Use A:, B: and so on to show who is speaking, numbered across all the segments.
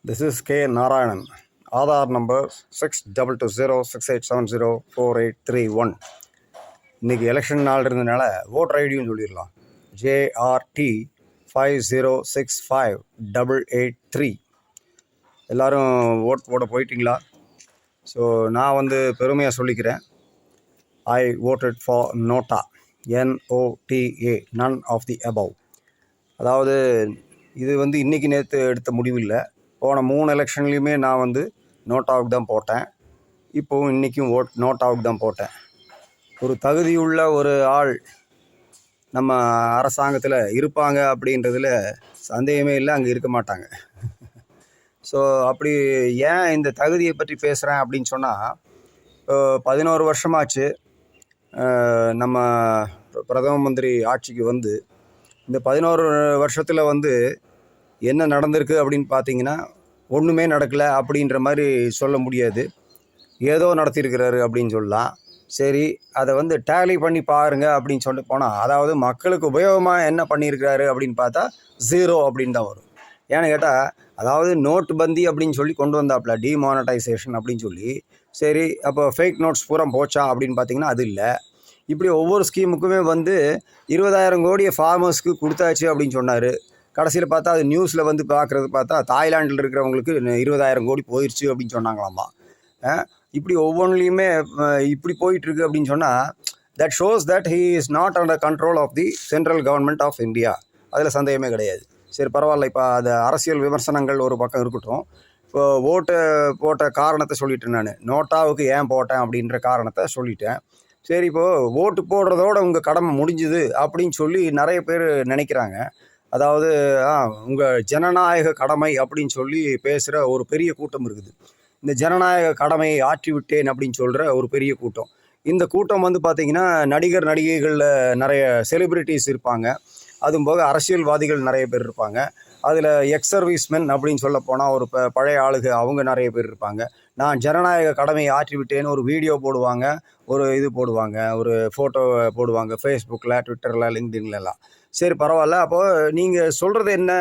A: This is K. Narayanan. Aadhaar number 622068704831. இன்னைக்கு election நாள் இருந்ததுனால ஓட்டர் ஐடியும் சொல்லிடலாம். JRT 5065883. எல்லோரும் ஓட் போட போயிட்டீங்களா? ஸோ நான் பெருமையாக சொல்லிக்கிறேன். I voted for NOTA, NOTA, none of the above. அதாவது இது இன்றைக்கி நேற்று எடுத்த முடிவில்லை. போன 3 எலெக்ஷன்லேயுமே நான் நோட்டாவுக்கு தான் போட்டேன். இப்போவும் இன்றைக்கும் நோட்டாவுக்கு தான் போட்டேன். ஒரு தகுதியுள்ள ஒரு ஆள் நம்ம அரசாங்கத்தில் இருப்பாங்க அப்படின்றதுல சந்தேகமே இல்லை, அங்கே இருக்க மாட்டாங்க. ஸோ அப்படி ஏன் இந்த தகுதியை பற்றி பேசுகிறேன் அப்படின்னு சொன்னால், 11 வருஷமாச்சு நம்ம பிரதம மந்திரி ஆட்சிக்கு இந்த 11 வருஷத்தில் என்ன நடந்திருக்கு அப்படின்னு பார்த்தீங்கன்னா, ஒன்றுமே நடக்கலை அப்படின்ற மாதிரி சொல்ல முடியாது. ஏதோ நடத்தியிருக்கிறாரு அப்படின்னு சொல்லலாம். சரி, அதை டேலி பண்ணி பாருங்க அப்படின்னு சொல்லிட்டு போனால், அதாவது மக்களுக்கு உபயோகமாக என்ன பண்ணியிருக்கிறாரு அப்படின்னு பார்த்தா 0 அப்படின்னு தான் வரும். ஏன்னு கேட்டால், அதாவது நோட்டு பந்தி அப்படின்னு சொல்லி கொண்டு வந்தாப்புல, டிமானடைசேஷன் அப்படின்னு சொல்லி. சரி, அப்போ ஃபேக் நோட்ஸ் பூரா போச்சா அப்படின்னு பார்த்தீங்கன்னா அது இல்லை. இப்படி ஒவ்வொரு ஸ்கீமுக்குமே 20,000 கோடியை ஃபார்மர்ஸ்க்கு கொடுத்தாச்சு அப்படின்னு சொன்னார். கடைசியில் பார்த்தா அது நியூஸில் பார்க்குறது பார்த்தா தாய்லாண்டில் இருக்கிறவங்களுக்கு 20,000 கோடி போயிடுச்சு அப்படின்னு சொன்னாங்களாம்மா. இப்படி ஒவ்வொன்றுலேயுமே இப்படி போயிட்டுருக்கு அப்படின்னு சொன்னால், that shows that he is not under control of the central government of India. அதில் சந்தேகமே கிடையாது. சரி, பரவாயில்ல. இப்போ அது அரசியல் விமர்சனங்கள் ஒரு பக்கம் இருக்கட்டும். இப்போ ஓட்டு போட்ட காரணத்தை சொல்லிட்டேன். நான் நோட்டாவுக்கு ஏன் போட்டேன் அப்படின்ற காரணத்தை சொல்லிட்டேன். சரி, இப்போது ஓட்டு போடுறதோட உங்கள் கடமை முடிஞ்சுது அப்படின்னு சொல்லி நிறைய பேர் நினைக்கிறாங்க. அதாவது உங்கள் ஜனநாயக கடமை அப்படின்னு சொல்லி பேசுகிற ஒரு பெரிய கூட்டம் இருக்குது. இந்த ஜனநாயக கடமையை ஆற்றிவிட்டேன் அப்படின்னு சொல்கிற ஒரு பெரிய கூட்டம். இந்த கூட்டம் பார்த்திங்கன்னா, நடிகர் நடிகைகளில் நிறைய செலிப்ரிட்டிஸ் இருப்பாங்க. அதுவும் போக அரசியல்வாதிகள் நிறைய பேர் இருப்பாங்க. அதில் எக்ஸ் சர்வீஸ்மென் அப்படின்னு சொல்ல போனால் ஒரு பழைய ஆளுக அவங்க நிறைய பேர் இருப்பாங்க. நான் ஜனநாயக கடமையை ஆற்றிவிட்டேன்னு ஒரு வீடியோ போடுவாங்க, ஒரு இது போடுவாங்க, ஒரு ஃபோட்டோ போடுவாங்க ஃபேஸ்புக்கில், ட்விட்டரில், லிங்க்டின்லலாம். சரி, பரவாயில்ல. அப்போது நீங்கள் சொல்கிறது என்ன?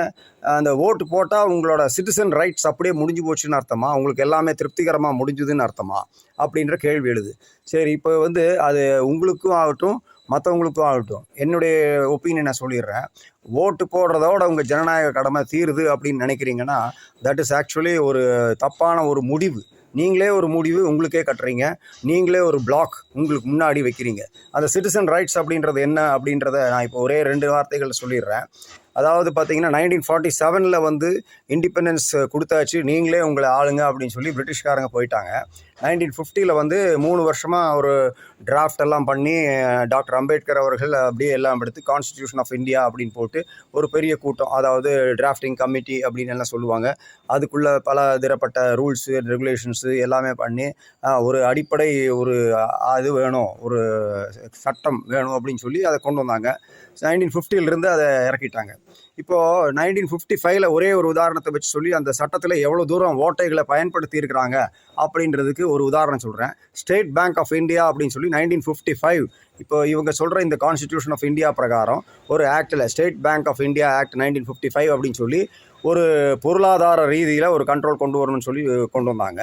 A: அந்த ஓட்டு போட்டால் உங்களோட சிட்டிசன் ரைட்ஸ் அப்படியே முடிஞ்சு போச்சுன்னு அர்த்தமா? உங்களுக்கு எல்லாமே திருப்திகரமாக முடிஞ்சுதுன்னு அர்த்தமா அப்படின்ற கேள்வி எழுது. சரி, இப்போ அது உங்களுக்கும் ஆகட்டும், மற்றவங்களுக்கும் ஆகட்டும், என்னுடைய ஒப்பீனியனை சொல்லிடுறேன். ஓட்டு போடுறதோட உங்கள் ஜனநாயக கடமை தீருது அப்படின்னு நினைக்கிறீங்கன்னா, தட் இஸ் ஆக்சுவலி ஒரு தப்பான ஒரு முடிவு. நீங்களே ஒரு முடிவு உங்களுக்கே கட்டுறீங்க. நீங்களே ஒரு பிளாக் உங்களுக்கு முன்னாடி வைக்கிறீங்க. அந்த சிட்டிசன் ரைட்ஸ் அப்படின்றது என்ன அப்படின்றத நான் இப்போ ஒரே 2 வார்த்தைகள் சொல்லிடுறேன். அதாவது பார்த்தீங்கன்னா, 1947 இண்டிபெண்டன்ஸ் கொடுத்தாச்சு, நீங்களே உங்களை ஆளுங்க அப்படின்னு சொல்லி பிரிட்டிஷ்காரங்க போயிட்டாங்க. 1950 3 வருஷமாக ஒரு டிராஃப்ட் எல்லாம் பண்ணி டாக்டர் அம்பேத்கர் அவர்கள் அப்படியே எல்லாம் எடுத்து கான்ஸ்டிடியூஷன் ஆஃப் இந்தியா அப்படின்னு போட்டு ஒரு பெரிய கூட்டம், அதாவது டிராஃப்டிங் கமிட்டி அப்படின்னு எல்லாம் சொல்லுவாங்க. அதுக்குள்ளே பல தரப்பட்ட ரூல்ஸு ரெகுலேஷன்ஸு எல்லாமே பண்ணி ஒரு அடிப்படை ஒரு அது வேணும், ஒரு சட்டம் வேணும் அப்படின்னு சொல்லி அதை கொண்டு வந்தாங்க. 1950 அதை இறக்கிட்டாங்க. இப்போது 1955 ஒரே ஒரு உதாரணத்தை வச்சு சொல்லி அந்த சட்டத்தில் எவ்வளோ தூரம் ஓட்டைகளை பயன்படுத்தி இருக்கிறாங்க அப்படின்றதுக்கு ஒரு உதாரணம் சொல்கிறேன். ஸ்டேட் பேங்க் ஆஃப் இந்தியா அப்படின்னு சொல்லி 1955, இப்போ இவங்க சொல்கிற இந்த கான்ஸ்டிடியூஷன் ஆஃப் இந்தியா பிரகாரம் ஒரு ஆக்டில் state bank of India act 1955 அப்படின்னு சொல்லி ஒரு பொருளாதார ரீதியில் ஒரு கண்ட்ரோல் கொண்டு வரணும்னு சொல்லி கொண்டு வந்தாங்க.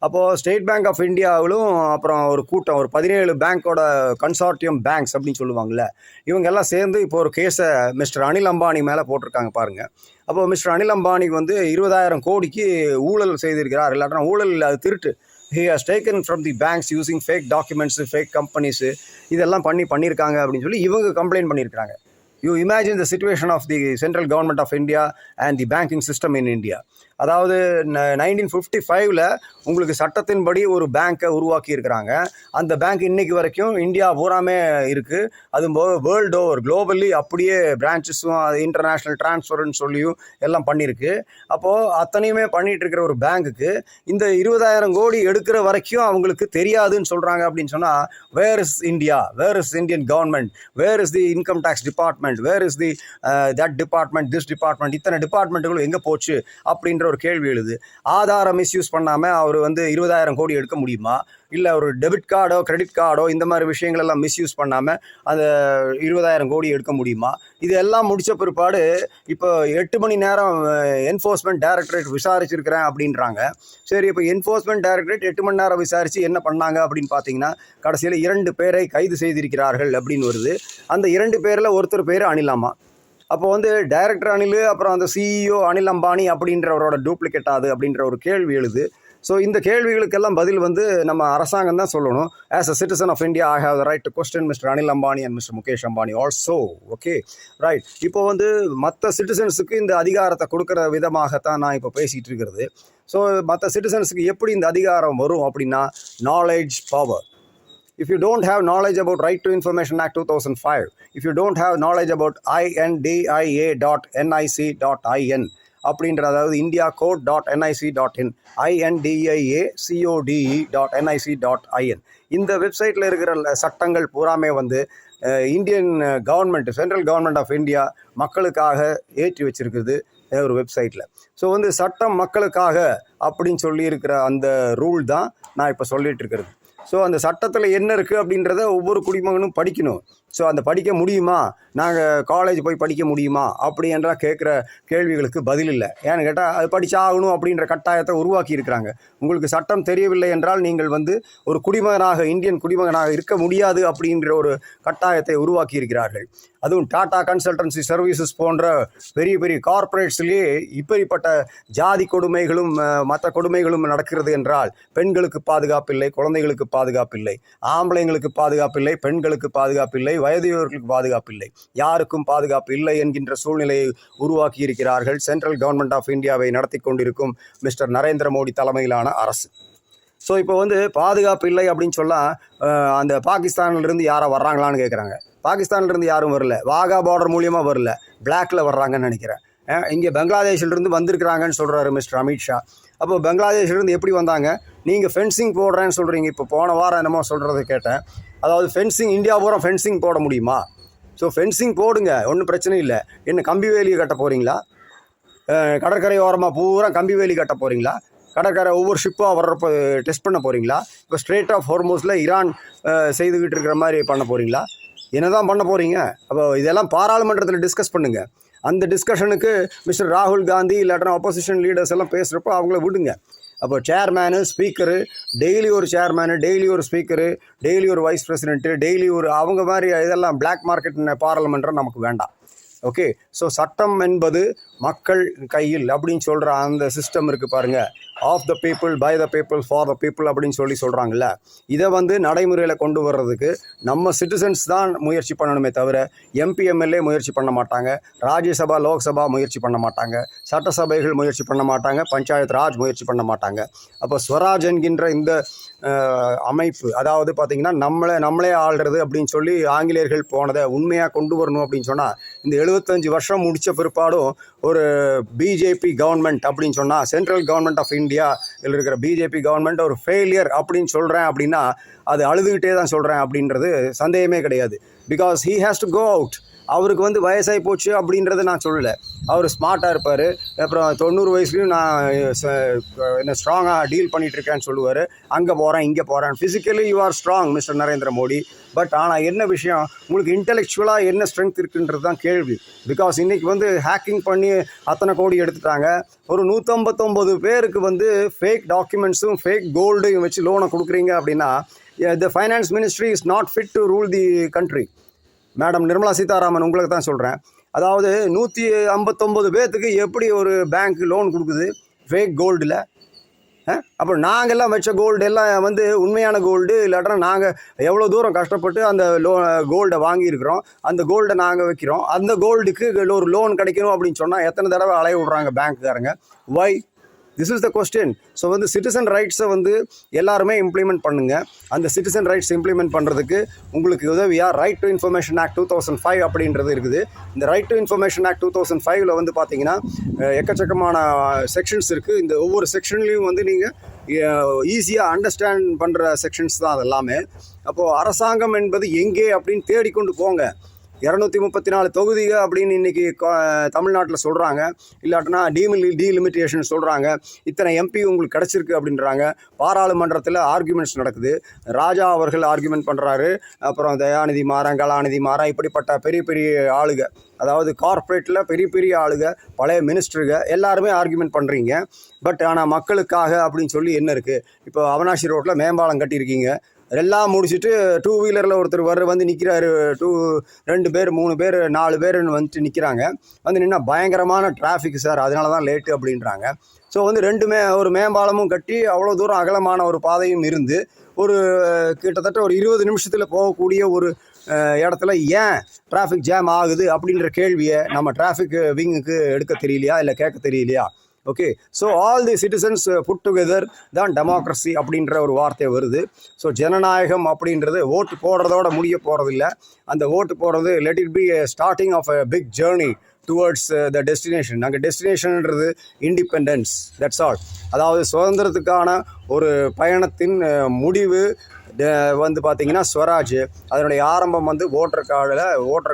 A: அப்போது ஸ்டேட் பேங்க் ஆஃப் இந்தியாவிலும் அப்புறம் ஒரு கூட்டம், ஒரு 17 பேங்க்கோட கன்சார்டியம் பேங்க்ஸ் அப்படின்னு சொல்லுவாங்கள்ல, இவங்க எல்லாம் சேர்ந்து இப்போ ஒரு கேஸை மிஸ்டர் அனில் அம்பானி மேலே போட்டிருக்காங்க பாருங்கள். அப்போது மிஸ்டர் அனில் அம்பானிக்கு 20,000 கோடிக்கு ஊழல் செய்திருக்கிறார். இல்லாட்டா ஊழல் இல்லை, அது திருட்டு. He has taken from the banks using fake documents, fake companies, இதெல்லாம் பண்ணியிருக்காங்க அப்படின்னு சொல்லி இவங்க கம்ப்ளைண்ட் பண்ணியிருக்காங்க. You imagine the situation of the central government of India and the banking system in India. அதாவது 1955 உங்களுக்கு சட்டத்தின்படி ஒரு பேங்க்கை உருவாக்கி இருக்கிறாங்க. அந்த பேங்க் இன்னைக்கு வரைக்கும் இந்தியா பூராமே இருக்குது. அதுபோக வேர்ல்டு ஓவர் குளோபலி அப்படியே பிரான்ச்சஸும் இன்டர்நேஷ்னல் ட்ரான்ஸ்ஃபர்னு சொல்லியும் எல்லாம் பண்ணியிருக்கு. அப்போது அத்தனையுமே பண்ணிகிட்டு இருக்கிற ஒரு பேங்க்குக்கு இந்த 20,000 கோடி எடுக்கிற வரைக்கும் அவங்களுக்கு தெரியாதுன்னு சொல்கிறாங்க அப்படின்னு சொன்னால், where is India? Where is Indian government? Where is the income tax department? Where is the that department, this department? இத்தனை டிபார்ட்மெண்ட்டுகளும் எங்கே போச்சு அப்படின்ற ஒரு கேள்வி எழுது. ஆதார மிஸ்யூஸ் பண்ணாமல் அவர் 20,000 கோடி எடுக்க முடியுமா? இல்லை ஒரு டெபிட் கார்டோ கிரெடிட் கார்டோ இந்த மாதிரி விஷயங்களெல்லாம் மிஸ்யூஸ் பண்ணாமல் அந்த 20,000 கோடி எடுக்க முடியுமா? இது எல்லாம் முடித்த பிற்பாடு இப்போ 8 மணி நேரம் என்ஃபோர்ஸ்மெண்ட் டைரக்டரேட் விசாரிச்சிருக்கிறேன் அப்படின்றாங்க. சரி, இப்போ என்ஃபோர்ஸ்மெண்ட் டைரக்டரேட் 8 மணி நேரம் விசாரித்து என்ன பண்ணாங்க அப்படின்னு பார்த்தீங்கன்னா கடைசியில் 2 பேரை கைது செய்திருக்கிறார்கள் அப்படின்னு வருது. அந்த 2 பேரில் ஒருத்தர் பேர் அனிலாமா. அப்போ வந்து டைரக்டர் அனில், அப்புறம் அந்த சிஇஓ அனில் அம்பானி அப்படின்றவரோட டூப்ளிகேட் ஆகுது அப்படின்ற ஒரு கேள்வி எழுது. ஸோ இந்த கேள்விகளுக்கெல்லாம் பதில் வந்து நம்ம அரசாங்கம் தான் சொல்லணும். As a citizen of India I have the right to question mister Anil Ambani and mister Mukesh Ambani also. Okay, right. இப்போ வந்து மற்ற சிட்டிசன்ஸுக்கு இந்த அதிகாரத்தை கொடுக்குற விதமாகத்தான் நான் இப்போ பேசிகிட்டு இருக்கிறது. ஸோ மற்ற சிட்டிசன்ஸுக்கு எப்படி இந்த அதிகாரம் வரும் அப்படின்னா, knowledge power. If you don't have knowledge about Right to Information Act 2005, if you don't have knowledge about india.nic.in அப்படின்ற, அதாவது indiacode.nic.in, indiacode.nic.in, இந்த வெப்சைட்டில் இருக்கிற சட்டங்கள் பூராமே வந்து Indian government, central government of India மக்களுக்காக ஏற்றி வச்சிருக்குது ஒரு வெப்சைட்டில். ஸோ வந்து சட்டம் மக்களுக்காக அப்படின்னு சொல்லியிருக்கிற அந்த ரூல் தான் நான் இப்போ சொல்லிகிட்டு இருக்கிறது. ஸோ அந்த சட்டத்தில் என்ன இருக்குது அப்படின்றத ஒவ்வொரு குடிமகனும் படிக்கணும். ஸோ அந்த படிக்க முடியுமா, நாங்கள் காலேஜ் போய் படிக்க முடியுமா அப்படின்றா கேட்குற கேள்விகளுக்கு பதில் இல்லை. ஏன்னு கேட்டால் அது படித்தாகணும் அப்படின்ற கட்டாயத்தை உருவாக்கி இருக்கிறாங்க. உங்களுக்கு சட்டம் தெரியவில்லை என்றால் நீங்கள் வந்து ஒரு குடிமகனாக, இந்தியன் குடிமகனாக இருக்க முடியாது அப்படின்ற ஒரு கட்டாயத்தை உருவாக்கி இருக்கிறார்கள். அதுவும் டாடா கன்சல்டன்சி சர்வீசஸ் போன்ற பெரிய பெரிய கார்ப்பரேட்ஸ்லேயே இப்படிப்பட்ட ஜாதி கொடுமைகளும் மற்ற கொடுமைகளும் நடக்கிறது என்றால் பெண்களுக்கு பாதுகாப்பில்லை, குழந்தைகளுக்கு பாதுகாப்பில்லை, ஆம்பளைங்களுக்கு பாதுகாப்பில்லை, பெண்களுக்கு பாதுகாப்பில்லை, வயதியவர்களுக்கு பாதுகாப்பில்லை, யாருக்கும் பாதுகாப்பு இல்லை என்கின்ற சூழ்நிலையை உருவாக்கி இருக்கிறார்கள் சென்ட்ரல் கவர்மெண்ட் ஆஃப் இந்தியாவை நடத்தி கொண்டிருக்கும் மிஸ்டர் நரேந்திர மோடி தலைமையிலான அரசு. ஸோ இப்போ வந்து பாதுகாப்பு இல்லை அப்படின்னு சொன்னால் அந்த பாகிஸ்தானிலிருந்து யாரை வர்றாங்களான்னு கேட்குறாங்க. பாகிஸ்தான்லேருந்து யாரும் வரல, வாகா பார்டர் மூலியமாக வரல, பிளாக்ல வர்றாங்கன்னு நினைக்கிறேன். இங்கே பங்களாதேஷிலிருந்து வந்திருக்கிறாங்கன்னு சொல்கிறாரு மிஸ்டர் அமித்ஷா. அப்போ பங்களாதேஷ்லேருந்து எப்படி வந்தாங்க? நீங்கள் ஃபென்சிங் போடுறேன்னு சொல்கிறீங்க. இப்போ போன வாரம் என்னமோ சொல்கிறத கேட்டேன். அதாவது ஃபென்சிங், இந்தியா பூரா ஃபென்சிங் போட முடியுமா? ஸோ ஃபென்சிங் போடுங்க, ஒன்றும் பிரச்சனை இல்லை. என்ன கம்பி வேலியை கட்ட போகிறீங்களா? கடற்கரை ஓரமாக பூரா கம்பி வேலி கட்ட போகிறீங்களா? கடற்கரை ஒவ்வொரு ஷிப்பாக வர்றப்போ டெஸ்ட் பண்ண போகிறீங்களா? இப்போ ஸ்ட்ரெயிட் ஆஃப் ஹோர்மோஸில் ஈரான் செய்துக்கிட்டு இருக்கிற மாதிரி பண்ண போகிறீங்களா? என்ன தான் பண்ண போகிறீங்க? அப்போ இதெல்லாம் பாராளுமன்றத்தில் டிஸ்கஸ் பண்ணுங்கள். அந்த டிஸ்கஷனுக்கு மிஸ்டர் ராகுல் காந்தி இல்லாட்டா ஆப்போசிஷன் லீடர்ஸ் எல்லாம் பேசுகிறப்போ அவங்கள விடுங்க. அப்போ சேர்மேனு, ஸ்பீக்கரு, டெய்லி ஒரு சேர்மேனு, டெய்லி ஒரு ஸ்பீக்கரு, டெய்லி ஒரு வைஸ் பிரசிடென்ட்டு, டெய்லி ஒரு அவங்க மாதிரி இதெல்லாம் பிளாக் மார்க்கெட் பாராளுமன்றம் நமக்கு வேண்டாம். ஓகே, ஸோ சட்டம் என்பது மக்கள் கையில் அப்படின்னு சொல்கிற அந்த சிஸ்டம் இருக்குது பாருங்கள். Of the people, by the people, for the people அப்படின்னு சொல்கிறாங்கல்ல, இதை வந்து நடைமுறையில் கொண்டு வர்றதுக்கு நம்ம சிட்டிசன்ஸ் தான் முயற்சி பண்ணணுமே தவிர எம்பி எம்எல்ஏ முயற்சி பண்ண மாட்டாங்க, ராஜ்யசபா லோக்சபா முயற்சி பண்ண மாட்டாங்க, சட்டசபைகள் முயற்சி பண்ண மாட்டாங்க, பஞ்சாயத்து ராஜ் முயற்சி பண்ண மாட்டாங்க. அப்போ ஸ்வராஜ் என்கின்ற இந்த அமைப்பு, அதாவது பார்த்திங்கன்னா நம்மளே ஆள்றது அப்படின்னு சொல்லி ஆங்கிலேயர்கள் போனதை உண்மையாக கொண்டு வரணும் அப்படின்னு சொன்னால், இந்த 75 வருஷம் முடித்த பிற்பாடும் ஒரு பிஜேபி கவர்மெண்ட் அப்படின்னு சொன்னால், சென்ட்ரல் கவர்மெண்ட் ஆஃப் இந்தியா இதில் இருக்கிற பிஜேபி கவர்மெண்ட் ஒரு ஃபெயிலியர் அப்படின்னு சொல்கிறேன் அப்படின்னா அது அழுதுகிட்டே தான் சொல்கிறேன் அப்படின்றது சந்தேகமே கிடையாது. Because he has to go out. அவருக்கு வந்து வயசாகி போச்சு அப்படின்றத நான் சொல்லலை. அவர் ஸ்மார்ட்டாக இருப்பார். அப்புறம் 90 வயசுலையும் நான் என்ன ஸ்ட்ராங்காக டீல் பண்ணிகிட்ருக்கேன்னு சொல்லுவார். அங்கே போகிறேன், இங்கே போகிறேன். Physically you are strong mister Narendra Modi. But ஆனால் என்ன விஷயம், உங்களுக்கு இன்டெலெக்சுவலாக என்ன ஸ்ட்ரென்த் இருக்குன்றது தான் கேள்வி. பிகாஸ் இன்றைக்கி வந்து ஹேக்கிங் பண்ணி அத்தனை கோடி எடுத்துட்டாங்க. ஒரு 159 பேருக்கு வந்து ஃபேக் டாக்குமெண்ட்ஸும் ஃபேக் கோல்டையும் வச்சு லோனை கொடுக்குறீங்க அப்படின்னா த finance ministry is not fit to rule the country. Madam Nirmala Sitharaman உங்களுக்கு தான் சொல்கிறேன். அதாவது 159 பேர்த்துக்கு எப்படி ஒரு பேங்க் லோன் கொடுக்குது ஃபேக் கோல்டில்? அப்போ நாங்கள்லாம் வச்ச கோல்டு எல்லாம் வந்து உண்மையான கோல்டு இல்லாட்டா நாங்கள் எவ்வளோ தூரம் கஷ்டப்பட்டு அந்த கோல்டை வாங்கியிருக்கிறோம், அந்த கோல்டை நாங்கள் வைக்கிறோம். அந்த கோல்டுக்கு ஒரு லோன் கிடைக்கணும் அப்படின்னு சொன்னால் எத்தனை தடவை அலைய விட்றாங்க பேங்க்குக்காரங்க? Why? This is the question. So வந்து சிட்டிசன் ரைட்ஸை வந்து எல்லாருமே இம்ப்ளிமெண்ட் பண்ணுங்கள். அந்த சிட்டிசன் ரைட்ஸ் இம்ப்ளிமெண்ட் பண்ணுறதுக்கு உங்களுக்கு உதவியாக ரைட் டு இன்ஃபர்மேஷன் ஆக்ட் 2005 அப்படின்றது இருக்குது. இந்த ரைட் டு இன்ஃபர்மேஷன் ஆக்ட் 2005 வந்து பார்த்தீங்கன்னா எக்கச்சக்கமான செக்ஷன்ஸ் இருக்குது. இந்த ஒவ்வொரு செக்ஷன்லேயும் வந்து நீங்கள் ஈஸியாக அண்டர்ஸ்டாண்ட் பண்ணுற செக்ஷன்ஸ் தான் அது எல்லாமே. அப்போது அரசாங்கம் என்பது எங்கே அப்படின்னு தேடிக்கொண்டு போங்க. 234 தொகுதிகள் அப்படின்னு இன்றைக்கி தமிழ்நாட்டில் சொல்கிறாங்க. இல்லாட்டினா டீலிமிட்டேஷன் சொல்கிறாங்க. இத்தனை எம்பி உங்களுக்கு கிடச்சிருக்கு அப்படின்றாங்க. பாராளுமன்றத்தில் ஆர்குமெண்ட்ஸ் நடக்குது. ராஜா அவர்கள் ஆர்குமெண்ட் பண்ணுறாரு, அப்புறம் தயாநிதி மாறன், கலாநிதி மாறன், இப்படிப்பட்ட பெரிய பெரிய ஆளுங்க, அதாவது கார்ப்பரேட்டில் பெரிய பெரிய ஆளுங்க, பழைய மினிஸ்டருங்க எல்லாருமே ஆர்குமெண்ட் பண்ணுறீங்க. பட் ஆனால் மக்களுக்காக அப்படின்னு சொல்லி என்ன இருக்குது? இப்போ அவனாசி ரோட்டில் மேம்பாலம் கட்டியிருக்கீங்க, எல்லாம் முடிச்சுட்டு 2 வீலரில் ஒருத்தர் வந்து நிற்கிறாரு. 2 பேர் 3 பேர் 4 பேருன்னு வந்துட்டு நிற்கிறாங்க. வந்து நின்னா பயங்கரமான டிராஃபிக் சார், அதனால தான் லேட்டு அப்படின்றாங்க. ஸோ வந்து ஒரு மேம்பாலமும் கட்டி அவ்வளோ தூரம் அகலமான ஒரு பாதையும் இருந்து ஒரு கிட்டத்தட்ட ஒரு 20 நிமிஷத்தில் போகக்கூடிய ஒரு இடத்துல ஏன் டிராஃபிக் ஜாம் ஆகுது அப்படின்ற கேள்வியை நம்ம டிராஃபிக் விங்குக்கு எடுக்க தெரியலையா, இல்லை கேட்க தெரியலையா? Okay, so all the citizens put together தான் டெமோக்ரஸி அப்படின்ற ஒரு வார்த்தை வருது. ஸோ ஜனநாயகம் அப்படின்றது ஓட்டு போடுறதோட முடிய போகிறதில்ல. அந்த ஓட்டு போடுறது let it be starting of a big journey towards the destination. நாங்கள் டெஸ்டினேஷன்ன்றது இண்டிபெண்டன்ஸ், தட்ஸ் ஆல். அதாவது சுதந்திரத்துக்கான ஒரு பயணத்தின் முடிவு வந்து பார்த்திங்கன்னா ஸ்வராஜ். அதனுடைய ஆரம்பம் வந்து ஓட்டர்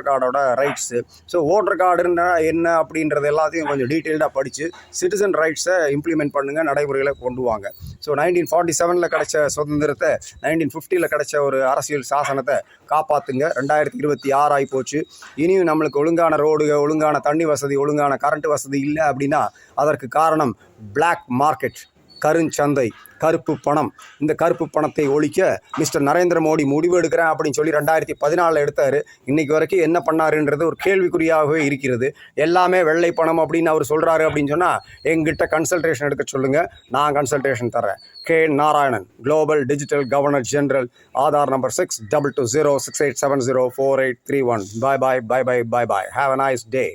A: கார்டோட ரைட்ஸு. ஸோ ஓட்டர் கார்டுன்னா என்ன அப்படின்றது எல்லாத்தையும் கொஞ்சம் டீட்டெயில்டாக படித்து சிட்டிசன் ரைட்ஸை இம்ப்ளிமெண்ட் பண்ணுங்கள், நடைமுறைகளை கொண்டு வாங்க. ஸோ 1947 கிடைச்ச சுதந்திரத்தை 1950 கிடைச்ச ஒரு அரசியல் சாசனத்தை காப்பாற்றுங்க. 2026 ஆகி போச்சு. இனியும் நம்மளுக்கு ஒழுங்கான ரோடுகள், ஒழுங்கான தண்ணி வசதி, ஒழுங்கான கரண்ட் வசதி இல்லை அப்படின்னா அதற்கு காரணம் பிளாக் மார்க்கெட், கருஞ்சந்தை, கருப்பு பணம். இந்த கருப்பு பணத்தை ஒழிக்க மிஸ்டர் நரேந்திர மோடி முடிவு எடுக்கிறேன் அப்படின்னு சொல்லி 2014 எடுத்தார். இன்றைக்கி வரைக்கும் என்ன பண்ணாருன்றது ஒரு கேள்விக்குறியாகவே இருக்கிறது. எல்லாமே வெள்ளை பணம் அப்படின்னு அவர் சொல்கிறாரு அப்படின்னு சொன்னால் எங்கிட்ட கன்சல்டேஷன் எடுக்க சொல்லுங்கள், நான் கன்சல்டேஷன் தரேன். K. Narayanan, Global Digital Governor General, Aadhaar number 622068704831. Bye bye. Have a nice day.